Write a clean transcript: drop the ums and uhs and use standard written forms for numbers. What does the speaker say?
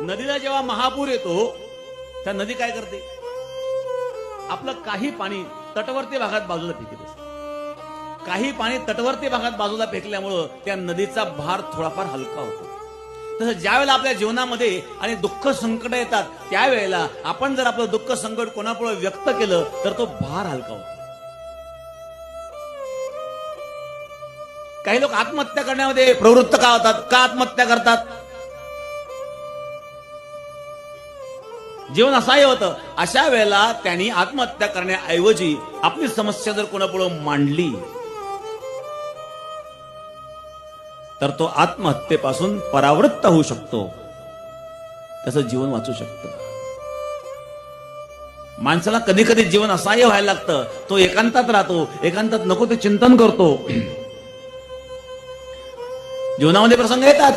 नदीला जेव्हा महापूर येतो त्या नदी काय करते, आपलं काही पाणी तटवर्ती भागात बाजूला फेकत असते. काही पाणी तटवर्ती भागात बाजूला फेकल्यामुळं त्या नदीचा भार थोडाफार हलका होतो. तसं ज्या वेळेला आपल्या जीवनामध्ये आणि दुःख संकट येतात त्यावेळेला आपण जर आपलं दुःख संकट कोणापुढे व्यक्त केलं तर तो भार हलका होतो. काही लोक आत्महत्या करण्यामध्ये प्रवृत्त का होतात, का आत्महत्या करतात? जीवन असह्य होतं. अशा वेळेला त्यांनी आत्महत्या करण्याऐवजी आपली समस्या जर कोणापुढे मांडली तर तो आत्महत्येपासून परावृत्त होऊ शकतो, त्याचं जीवन वाचू शकतं. माणसाला कधी कधी जीवन असह्य व्हायला लागतं, तो एकांतात राहतो, एकांतात नको ते चिंतन करतो. जीवनामध्ये प्रसंग येतात,